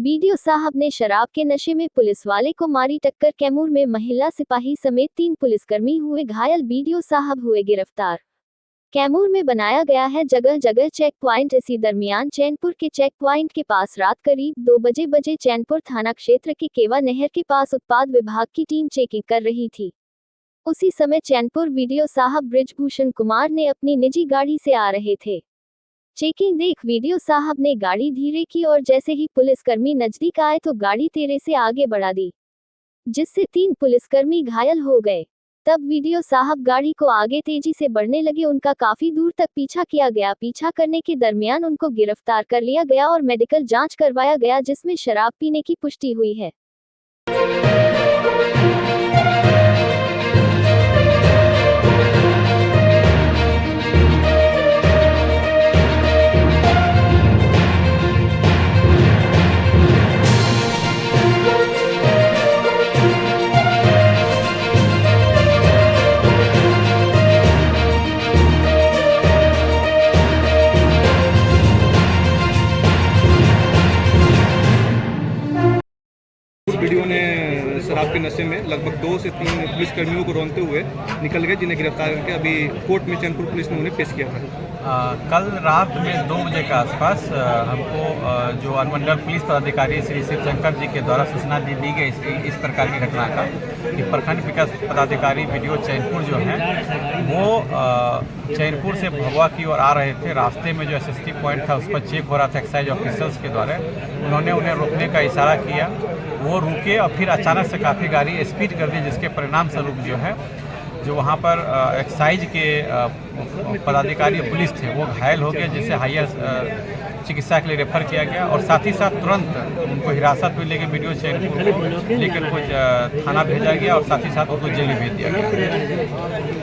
BDO साहब ने शराब के नशे में पुलिस वाले को मारी टक्कर। कैमूर में महिला सिपाही समेत 3 पुलिसकर्मी हुए घायल, बीडीओ साहब हुए गिरफ्तार। कैमूर में बनाया गया है जगह जगह चेक प्वाइंट। इसी दरमियान चैनपुर के चेक प्वाइंट के पास रात करीब 2 बजे चैनपुर थाना क्षेत्र के केवा नहर के पास उत्पाद विभाग की टीम चेकिंग कर रही थी। उसी समय चैनपुर बीडीओ साहब बृजभूषण कुमार ने अपनी निजी गाड़ी से आ रहे थे। चेकिंग देख बीडीओ साहब ने गाड़ी धीरे की और जैसे ही पुलिसकर्मी नजदीक आए तो गाड़ी तेरे से आगे बढ़ा दी, जिससे 3 पुलिसकर्मी घायल हो गए। तब बीडीओ साहब गाड़ी को आगे तेजी से बढ़ने लगे। उनका काफी दूर तक पीछा किया गया। पीछा करने के दरमियान उनको गिरफ्तार कर लिया गया और मेडिकल जांच करवाया गया, जिसमें शराब पीने की पुष्टि हुई है। वीडियो ने शराब के नशे में लगभग 2 से 3 पुलिसकर्मियों को रोनते हुए निकल गए, जिन्हें गिरफ्तार करके अभी कोर्ट में चैनपुर पुलिस ने उन्हें पेश किया था। कल रात में 2 बजे के आसपास हमको जो अनुमंडल पुलिस पदाधिकारी श्री शिवशंकर जी के द्वारा सूचना दी गई इस प्रकार की घटना का कि प्रखंड विकास पदाधिकारी बीडीओ चैनपुर जो हैं वो चैनपुर से भभुआ की ओर आ रहे थे। रास्ते में जो एसएसटी पॉइंट था उस पर चेक हो रहा था एक्साइज ऑफिसर्स के द्वारा। उन्होंने उन्हें रोकने का इशारा किया, वो रुके और फिर अचानक से काफ़ी गाड़ी स्पीड कर दी, जिसके परिणाम स्वरूप जो है जो वहाँ पर एक्साइज के पदाधिकारी पुलिस थे वो घायल हो गए, जिसे हायर चिकित्सा के लिए रेफर किया गया और साथ ही साथ तुरंत उनको हिरासत में लेकर बीडीओ चैनपुर को लेकर थाना भेजा गया और साथ ही साथ उनको जेल भेज दिया गया।